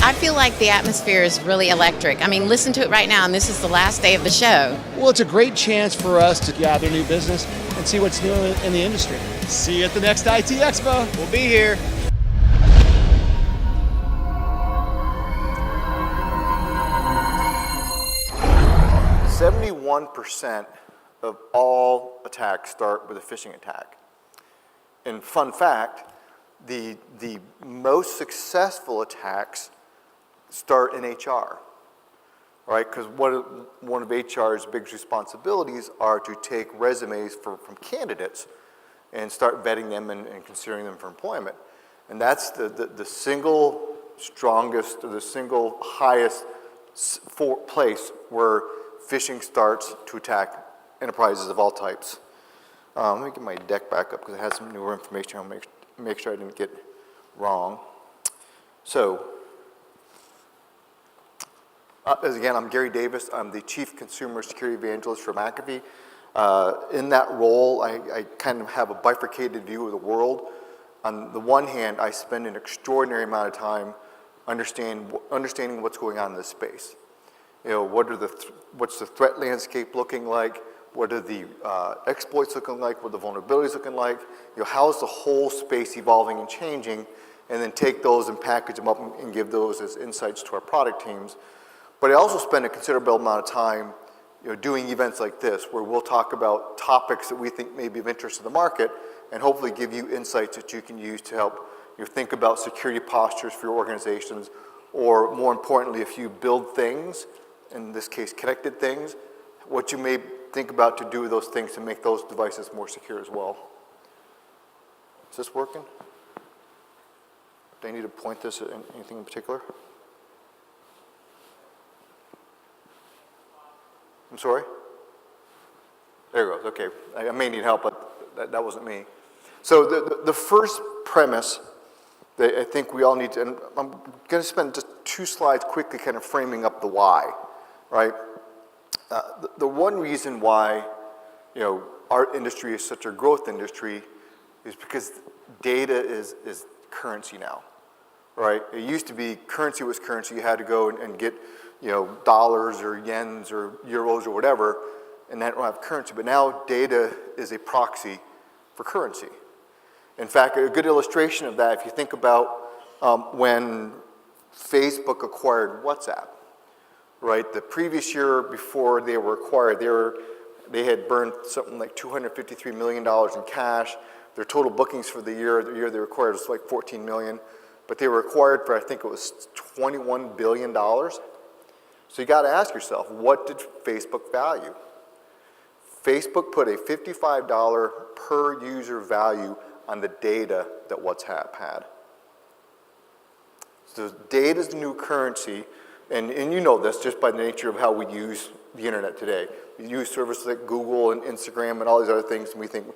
I feel like the atmosphere is really electric. I mean, listen to it right now, and this is the last day of the show. Well, it's a great chance for us to gather new business and see what's new in the industry. See you at the next IT Expo. We'll be here. %71% of all attacks start with a phishing attack. And fun fact, the most successful attacks start in HR, right? Because one of HR's biggest responsibilities are to take resumes from candidates and start vetting them and considering them for employment. And that's the single strongest, or the single highest place where phishing starts to attack enterprises of all types. Let me get my deck back up because it has some newer information. I'll make sure I didn't get wrong. So, again, I'm Gary Davis. I'm the Chief Consumer Security Evangelist for McAfee. In that role, I kind of have a bifurcated view of the world. On the one hand, I spend an extraordinary amount of time understanding what's going on in this space. You know, what's the threat landscape looking like? What are the exploits looking like? What are the vulnerabilities looking like? You know, how is the whole space evolving and changing? And then take those and package them up and give those as insights to our product teams. But I also spend a considerable amount of time, you know, doing events like this, where we'll talk about topics that we think may be of interest to the market, and hopefully give you insights that you can use to help you think about security postures for your organizations, or more importantly, if you build things, in this case connected things, what you may think about to do with those things to make those devices more secure as well. Is this working? Do I need to point this at anything in particular? I'm sorry? There it goes, okay. I may need help, but that wasn't me. So the first premise that I think we all need to, and I'm going to spend just 2 slides quickly kind of framing up the why, right? The one reason why, you know, our industry is such a growth industry is because data is currency now, right? It used to be currency was currency. You had to go and get, you know, dollars or yens or euros or whatever, and that don't have currency. But now data is a proxy for currency. In fact, a good illustration of that, if you think about when Facebook acquired WhatsApp, right? The previous year before they were acquired, they had burned something like $253 million in cash. Their total bookings for the year they were acquired was like $14 million, but they were acquired for, I think it was $21 billion. So you got to ask yourself, what did Facebook value? Facebook put a $55 per user value on the data that WhatsApp had. So data is the new currency, and you know this just by the nature of how we use the internet today. We use services like Google and Instagram and all these other things, and we think,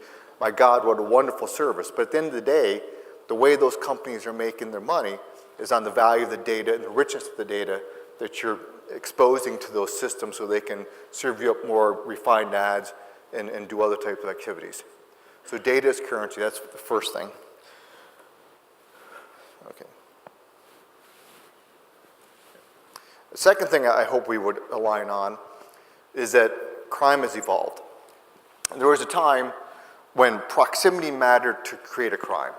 my God, what a wonderful service. But at the end of the day, the way those companies are making their money is on the value of the data and the richness of the data that you're exposing to those systems so they can serve you up more refined ads and do other types of activities. So data is currency, that's the first thing. Okay. The second thing I hope we would align on is that crime has evolved. And there was a time when proximity mattered to create a crime,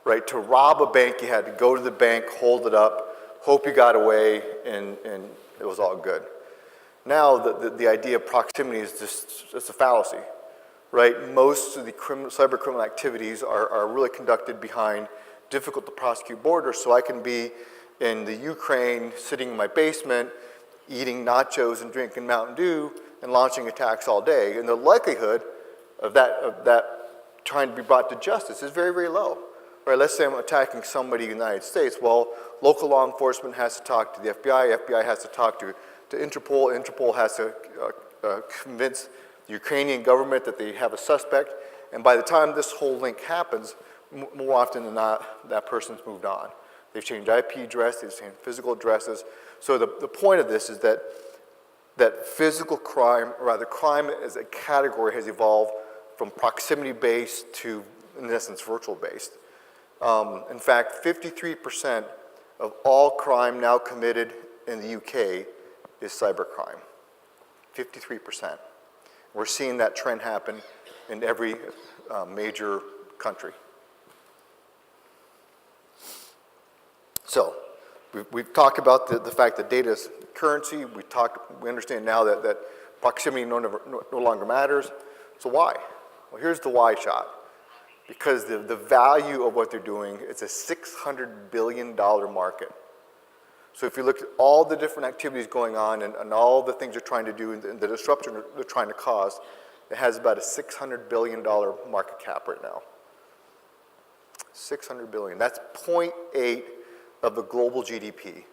right? To rob a bank, you had to go to the bank, hold it up, hope you got away, and it was all good. Now, the idea of proximity is just it's a fallacy, right? Most of the cyber criminal activities are really conducted behind difficult to prosecute borders, so I can be in the Ukraine, sitting in my basement, eating nachos and drinking Mountain Dew, and launching attacks all day. And the likelihood of that trying to be brought to justice is very, very low. Right, let's say I'm attacking somebody in the United States. Well, local law enforcement has to talk to the FBI, FBI has to talk to Interpol, Interpol has to convince the Ukrainian government that they have a suspect, and by the time this whole link happens, more often than not, that person's moved on. They've changed IP address, they've changed physical addresses. So the point of this is that physical crime, or rather crime as a category, has evolved from proximity-based to, in essence, virtual-based. In fact, 53% of all crime now committed in the UK is cybercrime. 53%. We're seeing that trend happen in every major country. So, we've talked about the fact that data is currency. We understand now that proximity no longer matters. So why? Well, here's the why shot. Because the value of what they're doing, it's a $600 billion market. So if you look at all the different activities going on and all the things they're trying to do and the disruption they're trying to cause, it has about a $600 billion market cap right now. 600 billion. That's 0.8 of the global GDP.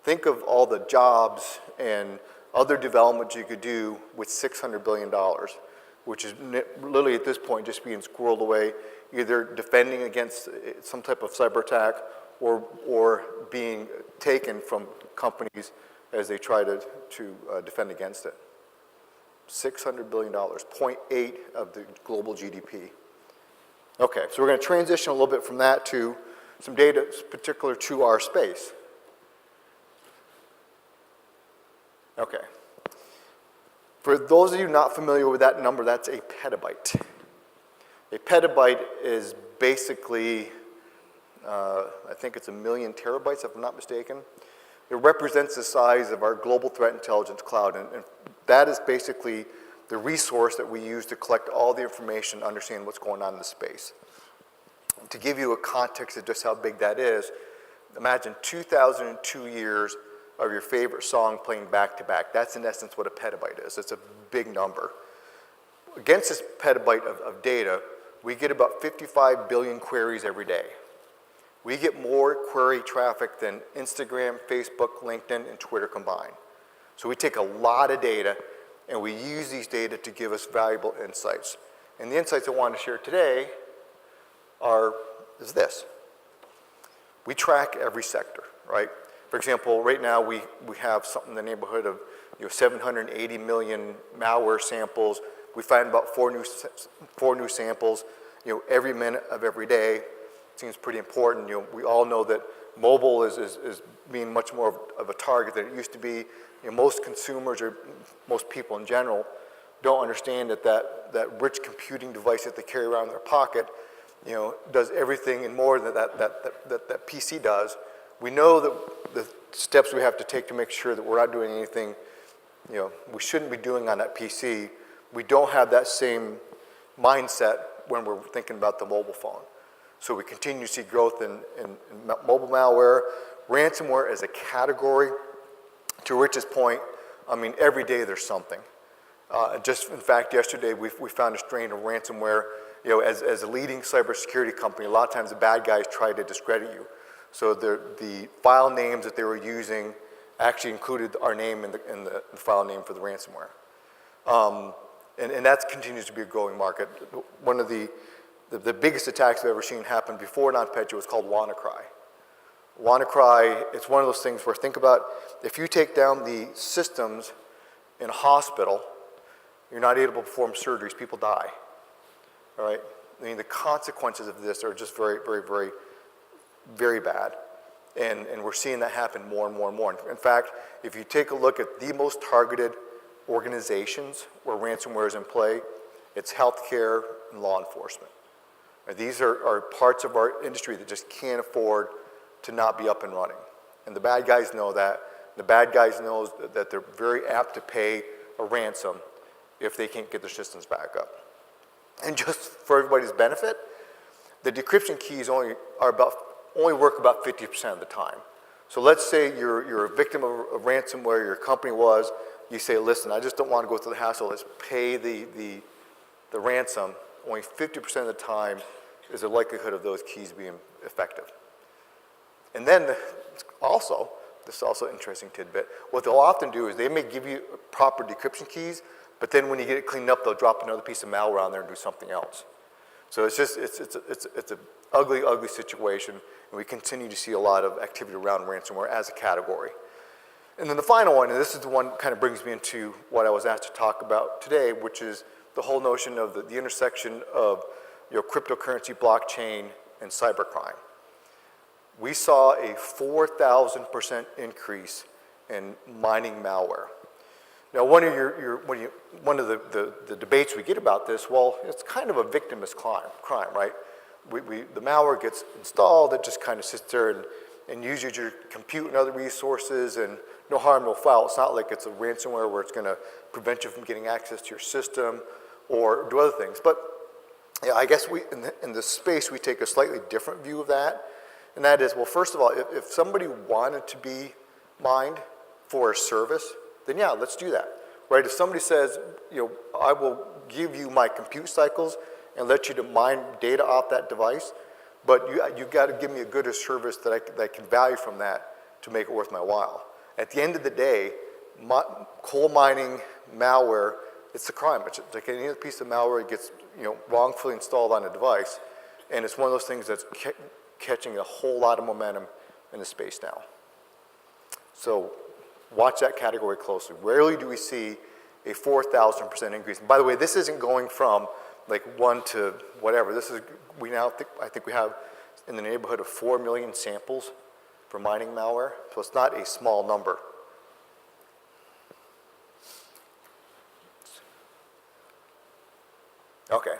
Think of all the jobs and other development you could do with $600 billion, which is literally at this point just being squirreled away, either defending against some type of cyber attack or being taken from companies as they try to defend against it. $600 billion, 0.8 of the global GDP. Okay, so we're going to transition a little bit from that to some data particular to our space. Okay. For those of you not familiar with that number, that's a petabyte. A petabyte is basically, I think it's 1 million terabytes, if I'm not mistaken. It represents the size of our global threat intelligence cloud, and that is basically the resource that we use to collect all the information to understand what's going on in the space. To give you a context of just how big that is, imagine 2002 years of your favorite song playing back to back. That's in essence what a petabyte is. It's a big number. Against this petabyte of data, we get about 55 billion queries every day. We get more query traffic than Instagram, Facebook, LinkedIn, and Twitter combined. So we take a lot of data and we use these data to give us valuable insights. And the insights I want to share today is this. We track every sector, right? For example, right now we have something in the neighborhood of 780 million malware samples. We find about four new samples every minute of every day. Seems pretty important. We all know that mobile is being much more of a target than it used to be. Most consumers or most people in general don't understand that rich computing device that they carry around in their pocket does everything and more than that PC does. We know that the steps we have to take to make sure that we're not doing anything we shouldn't be doing on that PC. We don't have that same mindset when we're thinking about the mobile phone. So we continue to see growth in mobile malware. Ransomware as a category, to Rich's point, I mean, every day there's something. Just in fact, yesterday we found a strain of ransomware. As a leading cybersecurity company, a lot of times the bad guys try to discredit you. So the file names that they were using actually included our name in the file name for the ransomware. And that continues to be a growing market. One of the biggest attacks I've ever seen happen before NotPetya was called WannaCry. WannaCry, it's one of those things where think about if you take down the systems in a hospital, you're not able to perform surgeries, people die. All right? I mean, the consequences of this are just very, very, very, very bad. And we're seeing that happen more and more and more. In fact, if you take a look at the most targeted organizations where ransomware is in play, it's healthcare and law enforcement. These are parts of our industry that just can't afford to not be up and running. And the bad guys know that. The bad guys know that they're very apt to pay a ransom if they can't get their systems back up. And just for everybody's benefit, the decryption keys only work about 50% of the time. So let's say you're a victim of ransomware, your company was, you say, listen, I just don't want to go through the hassle, let's pay the ransom. Only 50% of the time is the likelihood of those keys being effective. And then this is also an interesting tidbit, what they'll often do is they may give you proper decryption keys, but then when you get it cleaned up, they'll drop another piece of malware on there and do something else. So it's an ugly, ugly situation, and we continue to see a lot of activity around ransomware as a category. And then the final one, and this is the one that kind of brings me into what I was asked to talk about today, which is the whole notion of the intersection of cryptocurrency, blockchain, and cybercrime. we saw a 4,000% increase in mining malware. Now, one of the debates we get about this, well, it's kind of a victimless crime, right? The malware gets installed, it just kind of sits there and uses your compute and other resources, and no harm, no foul. It's not like it's a ransomware where it's going to prevent you from getting access to your system or do other things. But yeah, I guess in this space, we take a slightly different view of that. And that is, well, first of all, if somebody wanted to be mined for a service, then yeah, let's do that, right? If somebody says, I will give you my compute cycles and let you to mine data off that device, but you got to give me a good service that I can value from that to make it worth my while. At the end of the day, coal mining malware, it's a crime. It's like any other piece of malware, it gets wrongfully installed on a device, and it's one of those things that's catching a whole lot of momentum in the space now. So watch that category closely. Rarely do we see a 4,000% increase. And by the way, this isn't going from like 1 to whatever. This is, I think we have in the neighborhood of 4 million samples for mining malware, so it's not a small number. Okay,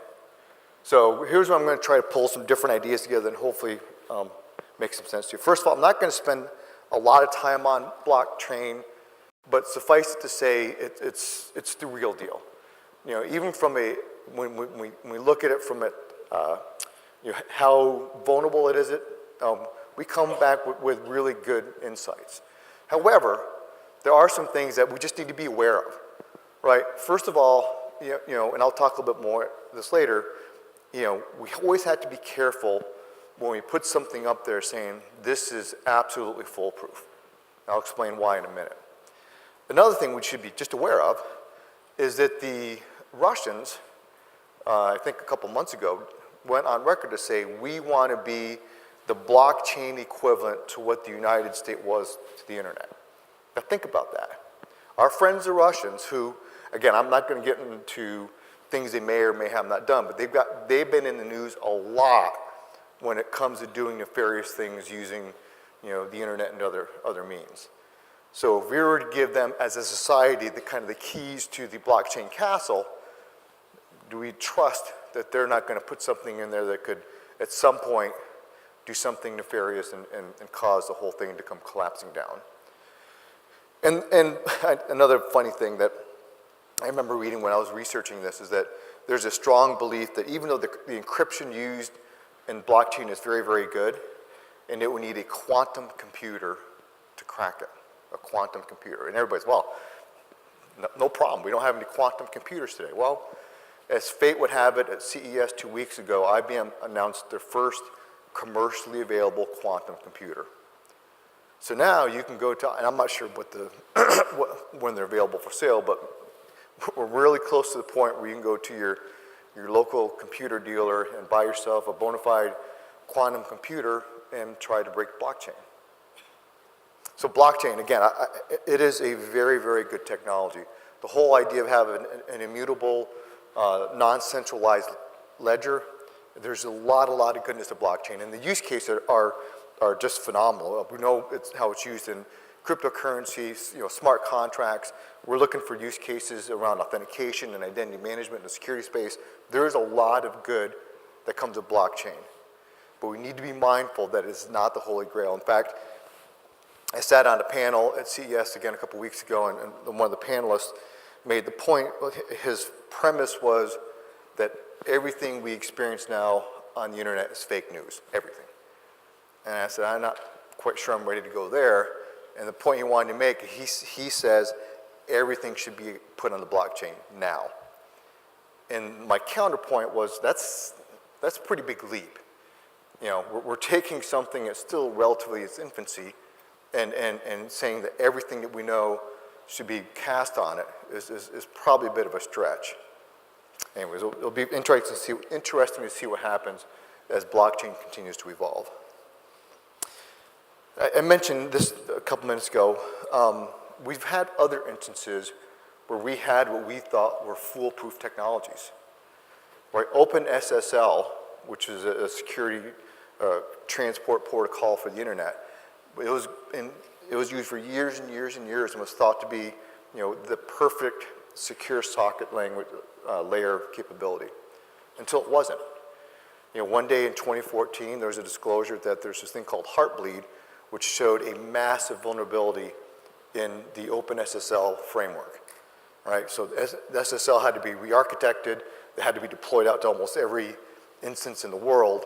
so here's where I'm going to try to pull some different ideas together and hopefully make some sense to you. First of all, I'm not going to spend a lot of time on blockchain, but suffice it to say, it's the real deal. Even from when we look at it from how vulnerable it is, we come back with really good insights. However, there are some things that we just need to be aware of, right? First of all, and I'll talk a little bit more this later, we always have to be careful when we put something up there saying, this is absolutely foolproof. I'll explain why in a minute. Another thing we should be just aware of is that the Russians, I think a couple months ago, went on record to say, we want to be the blockchain equivalent to what the United States was to the internet. Now think about that. Our friends the Russians who, again, I'm not going to get into things they may or may have not done, but they've been in the news a lot when it comes to doing nefarious things using the internet and other means. So if we were to give them as a society the keys to the blockchain castle, do we trust that they're not going to put something in there that could at some point do something nefarious and cause the whole thing to come collapsing down? And another funny thing that I remember reading when I was researching this is that there's a strong belief that even though the encryption used in blockchain is very, very good, and it would need a quantum computer to crack it, a quantum computer. And everybody's, well, no problem. We don't have any quantum computers today. Well, as fate would have it, at CES 2 weeks ago, IBM announced their first commercially available quantum computer. So now you can go to, and I'm not sure when they're available for sale, but we're really close to the point where you can go to your local computer dealer and buy yourself a bona fide quantum computer and try to break blockchain. So blockchain, again, it is a very, very good technology. The whole idea of having an immutable, non-centralized ledger, there's a lot of goodness to blockchain, and the use cases are just phenomenal. We know how it's used in cryptocurrencies, smart contracts. We're looking for use cases around authentication and identity management in the security space. There is a lot of good that comes with blockchain, but we need to be mindful that it's not the holy grail. In fact, I sat on a panel at CES again a couple weeks ago, and one of the panelists made the point, his premise was that everything we experience now on the internet is fake news, everything. And I said, I'm not quite sure I'm ready to go there. And the point he wanted to make, he says everything should be put on the blockchain now. And my counterpoint was, that's a pretty big leap. We're taking something that's still relatively its infancy and saying that everything that we know should be cast on it is probably a bit of a stretch. Anyways, it'll be interesting to see what happens as blockchain continues to evolve. I mentioned this a couple minutes ago. We've had other instances where we had what we thought were foolproof technologies. Right? OpenSSL, which is a security transport protocol for the internet. It was used for years and years and years and was thought to be, the perfect secure socket language layer capability until it wasn't. One day in 2014, there was a disclosure that there's this thing called Heartbleed, which showed a massive vulnerability in the OpenSSL framework, right? So the SSL had to be re-architected. It had to be deployed out to almost every instance in the world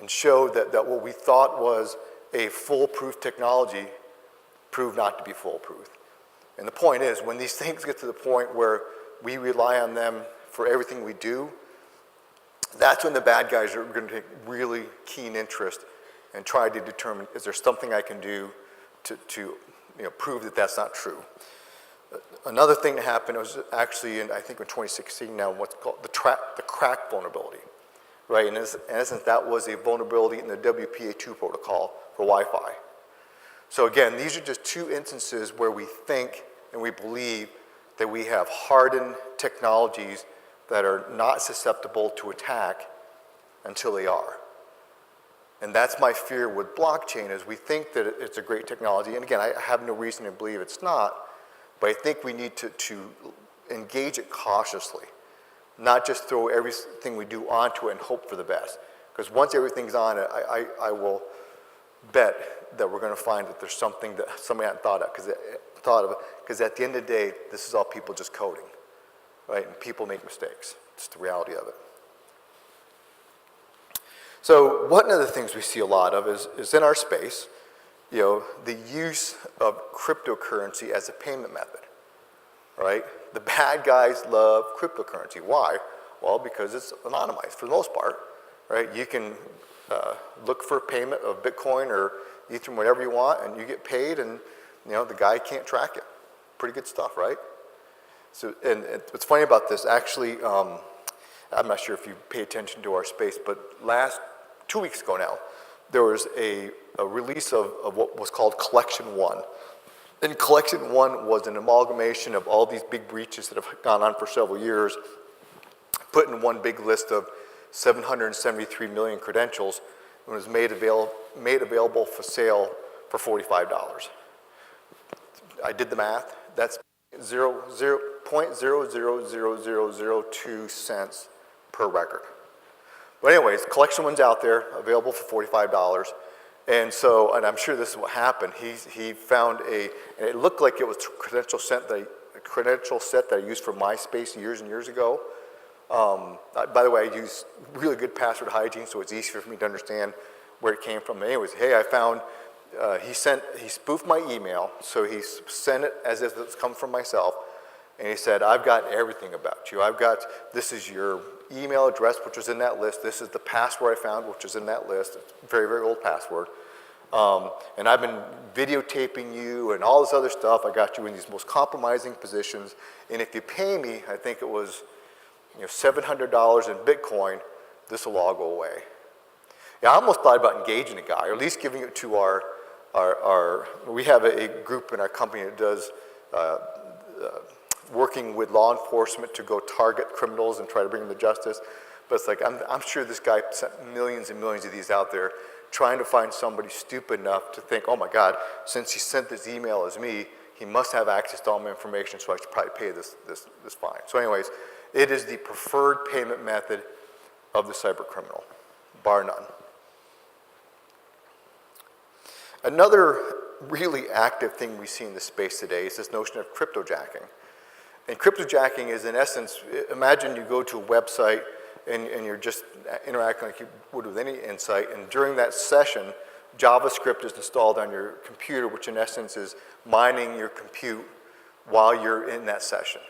and showed that what we thought was a foolproof technology proved not to be foolproof. And the point is, when these things get to the point where we rely on them for everything we do, that's when the bad guys are going to take really keen interest and try to determine, is there something I can do to prove that that's not true. Another thing that happened was actually, I think in 2016 now, what's called the crack vulnerability, right? In essence, that was a vulnerability in the WPA2 protocol for Wi-Fi. So again, these are just two instances where we think and we believe that we have hardened technologies that are not susceptible to attack until they are. And that's my fear with blockchain, is we think that it's a great technology. And again, I have no reason to believe it's not, but I think we need to engage it cautiously, not just throw everything we do onto it and hope for the best. Because once everything's on it, I will bet that we're going to find that there's something that somebody hadn't thought of. Because at the end of the day, this is all people just coding, right? And people make mistakes. It's the reality of it. So one of the things we see a lot of is in our space, the use of cryptocurrency as a payment method, right? The bad guys love cryptocurrency. Why? Well, because it's anonymized for the most part, right? You can look for payment of Bitcoin or Ethereum, whatever you want, and you get paid, and the guy can't track it. Pretty good stuff, right? So, and what's funny about this, actually, I'm not sure if you pay attention to our space, but 2 weeks ago now, there was a release of what was called Collection 1. And Collection 1 was an amalgamation of all these big breaches that have gone on for several years, put in one big list of 773 million credentials, and was made available for sale for $45. I did the math. That's 0.000002 cents per record. But anyways, Collection 1's out there, available for $45. And so, and I'm sure this is what happened. He found and it looked like it was a credential set that I used for MySpace years and years ago. By the way, I use really good password hygiene, so it's easier for me to understand where it came from. Anyways, hey, I found, he spoofed my email, so he sent it as if it's come from myself, and he said, I've got everything about you. This is your email address, which was in that list. This is the password I found, which is in that list. It's a very, very old password. And I've been videotaping you and all this other stuff. I got you in these most compromising positions, and if you pay me, I think it was $700 in Bitcoin, this will all go away. Yeah, I almost thought about engaging a guy, or at least giving it to we have a group in our company that does working with law enforcement to go target criminals and try to bring them to justice. But it's like, I'm sure this guy sent millions and millions of these out there trying to find somebody stupid enough to think, oh my God, since he sent this email as me, he must have access to all my information, so I should probably pay this fine. So anyways, it is the preferred payment method of the cyber criminal, bar none. Another really active thing we see in this space today is this notion of cryptojacking. And cryptojacking is, in essence, imagine you go to a website and you're just interacting like you would with any insight, and during that session, JavaScript is installed on your computer, which in essence is mining your compute while you're in that session.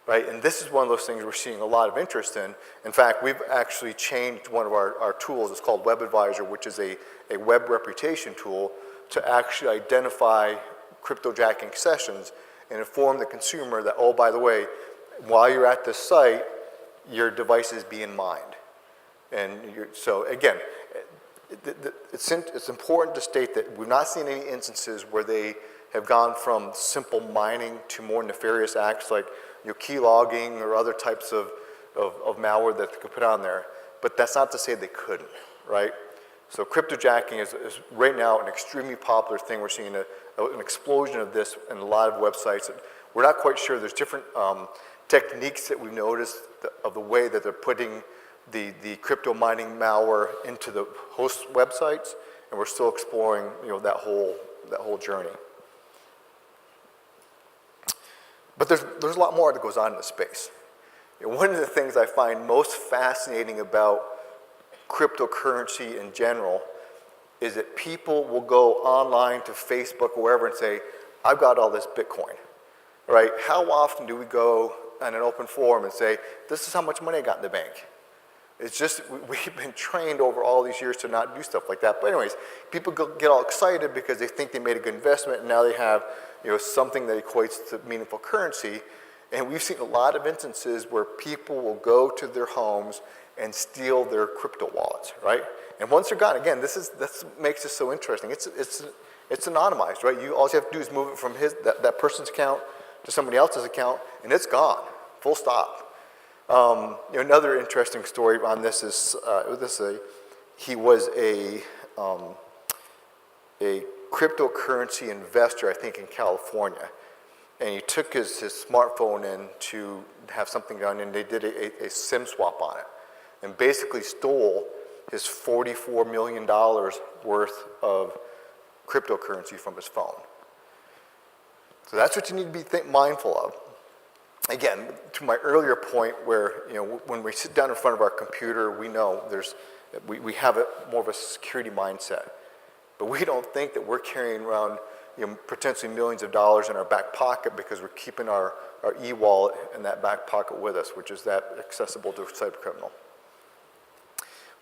Right? And this is one of those things we're seeing a lot of interest in. In fact, we've actually changed one of our tools. It's called Webadvisor, which is a web reputation tool to actually identify cryptojacking sessions and inform the consumer that, oh, by the way, while you're at this site, your device is being mined. And so again, it's important to state that we've not seen any instances where they have gone from simple mining to more nefarious acts like key logging or other types of malware that they could put on there. But that's not to say they couldn't, right? So cryptojacking is right now an extremely popular thing. We're seeing an explosion of this in a lot of websites. We're not quite sure. There's different techniques that we've noticed of the way that they're putting the crypto mining malware into the host websites, and we're still exploring that whole journey. But there's a lot more that goes on in the space. One of the things I find most fascinating about cryptocurrency in general is that people will go online to Facebook or wherever and say, I've got all this Bitcoin, right? How often do we go on an open forum and say, this is how much money I got in the bank? It's just, we've been trained over all these years to not do stuff like that. But anyways, people get all excited because they think they made a good investment and now they have something that equates to meaningful currency. And we've seen a lot of instances where people will go to their homes and steal their crypto wallets, right? And once they're gone, again, this makes this so interesting. It's anonymized, right? All you have to do is move it from that person's account to somebody else's account, and it's gone, full stop. Another interesting story on this is he was a cryptocurrency investor, I think, in California. And he took his smartphone in to have something done, and they did a SIM swap on it, and basically stole his $44 million worth of cryptocurrency from his phone. So that's what you need to be mindful of. Again, to my earlier point where, when we sit down in front of our computer, we know we have more of a security mindset. But we don't think that we're carrying around potentially millions of dollars in our back pocket because we're keeping our e-wallet in that back pocket with us, which is that accessible to a cybercriminal.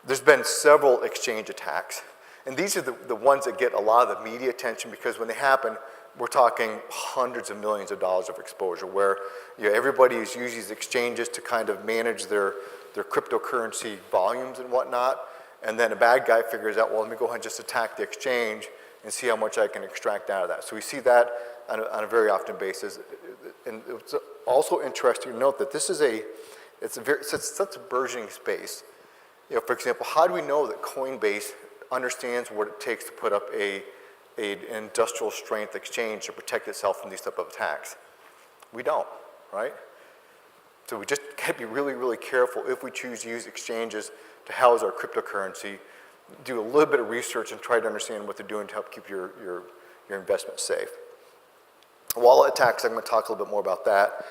There's been several exchange attacks, and these are the ones that get a lot of the media attention because when they happen, we're talking hundreds of millions of dollars of exposure where everybody is using these exchanges to kind of manage their cryptocurrency volumes and whatnot, and then a bad guy figures out, well, let me go ahead and just attack the exchange and see how much I can extract out of that. So we see that on a very often basis. And it's also interesting to note that this is such a burgeoning space. For example, how do we know that Coinbase understands what it takes to put up an industrial strength exchange to protect itself from these type of attacks? We don't, right? So we just got to be really, really careful if we choose to use exchanges to house our cryptocurrency. Do a little bit of research and try to understand what they're doing to help keep your investment safe. Wallet attacks, I'm going to talk a little bit more about that.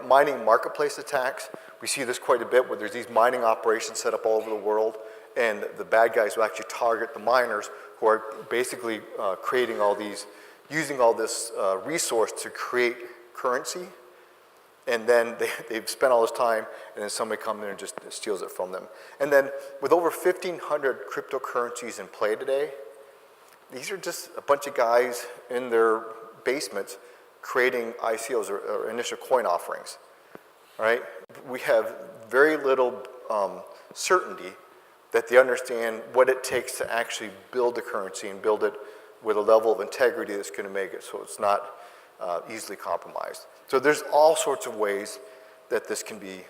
Mining marketplace attacks, we see this quite a bit where there's these mining operations set up all over the world, and the bad guys will actually target the miners who are basically using all this resource to create currency, and then they've spent all this time, and then somebody comes in and just steals it from them. And then with over 1,500 cryptocurrencies in play today, these are just a bunch of guys in their basements creating ICOs or initial coin offerings, right? We have very little certainty that they understand what it takes to actually build the currency and build it with a level of integrity that's going to make it so it's not easily compromised. So there's all sorts of ways that this can be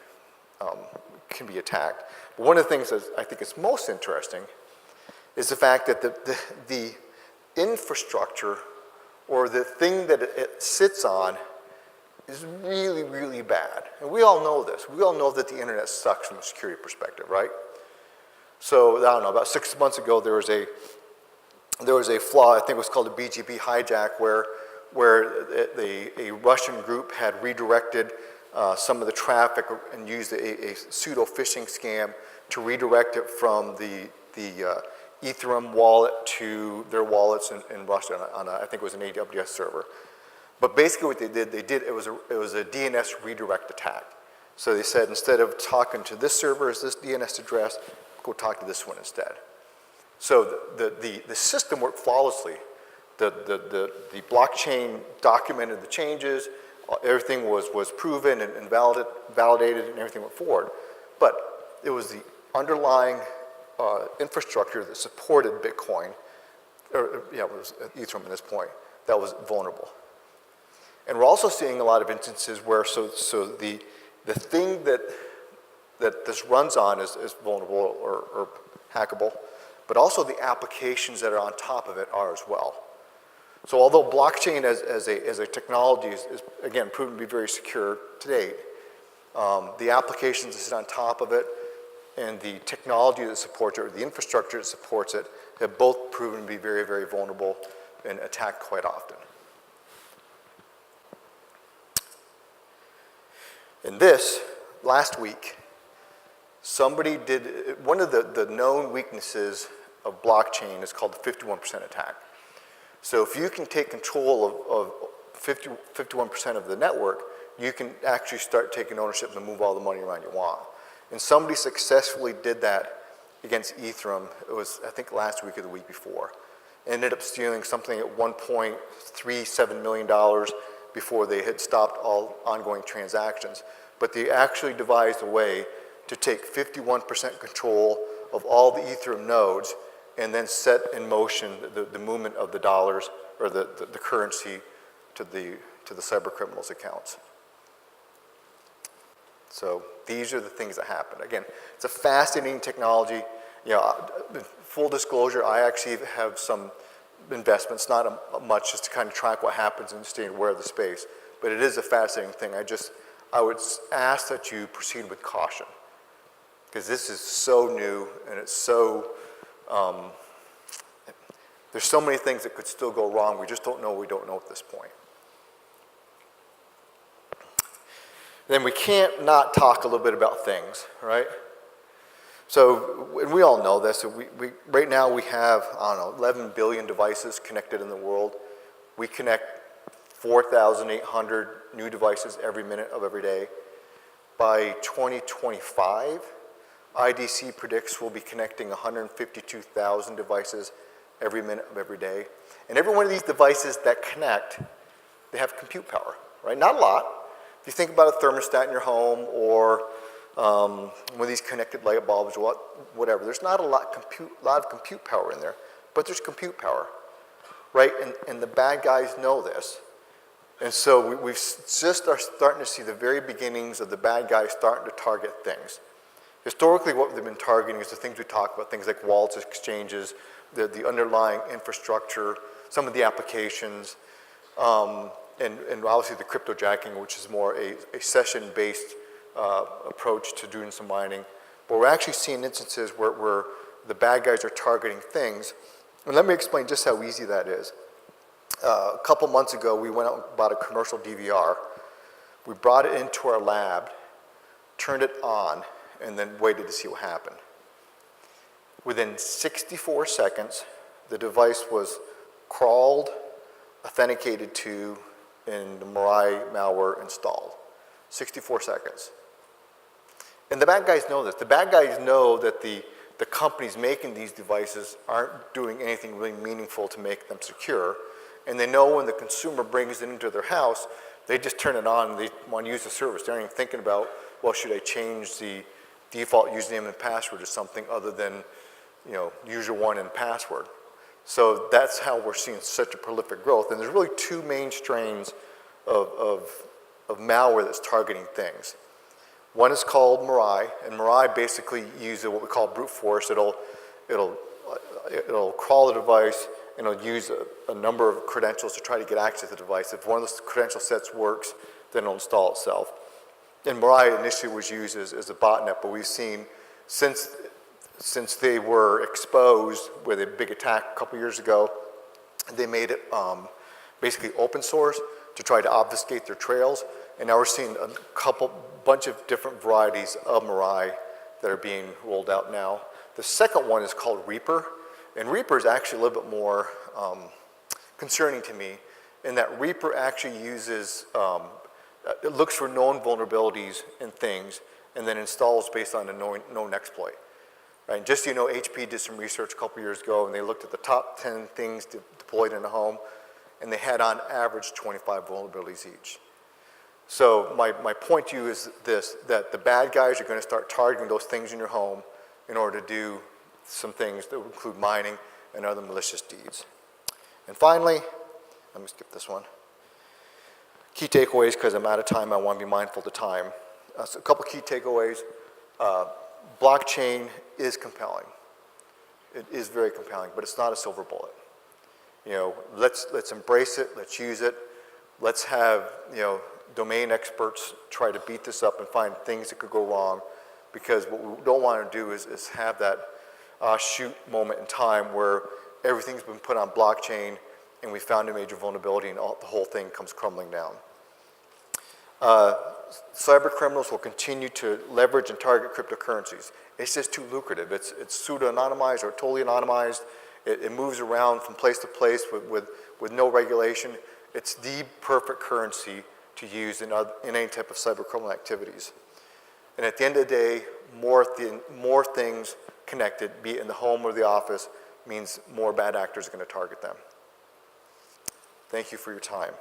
attacked. But one of the things that I think is most interesting is the fact that the infrastructure or the thing that it sits on is really, really bad. And we all know this. We all know that the internet sucks from a security perspective, right? So I don't know, about 6 months ago there was a flaw, I think it was called a Bgp Hijack, where a Russian group had redirected some of the traffic and used a pseudo phishing scam to redirect it from the Ethereum wallet to their wallets in Russia on I think it was an AWS server. But basically what they did it was a DNS redirect attack. So they said instead of talking to this server as this DNS address, go talk to this one instead. So the system worked flawlessly. The blockchain documented the changes, everything was proven and validated, and everything went forward. But it was the underlying infrastructure that supported Bitcoin, it was Ethereum at this point, that was vulnerable. And we're also seeing a lot of instances where the thing that this runs on is vulnerable or hackable, but also the applications that are on top of it are as well. So although blockchain as a technology is again, proven to be very secure to date, the applications that sit on top of it and the technology that supports it, or the infrastructure that supports it, have both proven to be very, very vulnerable and attacked quite often. And this, last week, somebody did, one of the known weaknesses of blockchain is called the 51% attack. So if you can take control of 51% of the network, you can actually start taking ownership and move all the money around you want. And somebody successfully did that against Ethereum. It was, I think, last week or the week before. Ended up stealing something at $1.37 million before they had stopped all ongoing transactions. But they actually devised a way to take 51% control of all the Ethereum nodes and then set in motion the movement of the dollars or the currency to the cyber criminals' accounts. So these are the things that happen. Again, it's a fascinating technology. You know, full disclosure, I actually have some investments, not much, just to kind of track what happens and stay aware of the space. But it is a fascinating thing. I would ask that you proceed with caution, because this is so new and it's so, there's so many things that could still go wrong. We just don't know what we don't know at this point. Then we can't not talk a little bit about things, right? So, and we all know this. So right now we have, I don't know, 11 billion devices connected in the world. We connect 4,800 new devices every minute of every day. By 2025, IDC predicts we'll be connecting 152,000 devices every minute of every day. And every one of these devices that connect, they have compute power, right? Not a lot. If you think about a thermostat in your home or one of these connected light bulbs or whatever, there's not a lot of compute power in there, but there's compute power, right? And the bad guys know this. And so we've just are starting to see the very beginnings of the bad guys starting to target things. Historically, what they've been targeting is the things we talk about, things like wallets, exchanges, the underlying infrastructure, some of the applications, and obviously the cryptojacking, which is more a session-based approach to doing some mining. But we're actually seeing instances where the bad guys are targeting things. And let me explain just how easy that is. A couple months ago, we went out and bought a commercial DVR. We brought it into our lab, turned it on, and then waited to see what happened. Within 64 seconds, the device was crawled, authenticated to, and the Mirai malware installed. 64 seconds. And the bad guys know this. The bad guys know that the companies making these devices aren't doing anything really meaningful to make them secure. And they know when the consumer brings it into their house, they just turn it on and they want to use the service. They're not even thinking about, well, should I change the default username and password to something other than, you know, user one and password. So that's how we're seeing such a prolific growth. And there's really two main strains of malware that's targeting things. One is called Mirai, and Mirai basically uses what we call brute force. It'll crawl the device, and it'll use a number of credentials to try to get access to the device. If one of those credential sets works, then it'll install itself. And Mirai initially was used as a botnet, but we've seen since they were exposed with a big attack a couple years ago, they made it basically open source to try to obfuscate their trails. And now we're seeing a bunch of different varieties of Mirai that are being rolled out now. The second one is called Reaper. And Reaper is actually a little bit more concerning to me in that Reaper actually uses, it looks for known vulnerabilities in things and then installs based on a known exploit. Right? And just so you know, HP did some research a couple years ago and they looked at the top 10 things deployed in a home and they had on average 25 vulnerabilities each. So my point to you is this, that the bad guys are going to start targeting those things in your home in order to do some things that include mining and other malicious deeds. And finally, let me skip this one. Key takeaways, because I'm out of time, I want to be mindful of the time. So a couple key takeaways. Blockchain is compelling. It is very compelling, but it's not a silver bullet. You know, let's embrace it, let's use it, let's have, you know, domain experts try to beat this up and find things that could go wrong, because what we don't want to do is have that shoot moment in time where everything's been put on blockchain and we found a major vulnerability and the whole thing comes crumbling down. Cyber criminals will continue to leverage and target cryptocurrencies. It's just too lucrative. It's pseudo-anonymized or totally anonymized. It moves around from place to place with no regulation. It's the perfect currency to use in any type of cyber criminal activities. And at the end of the day, more things connected, be it in the home or the office, means more bad actors are going to target them. Thank you for your time.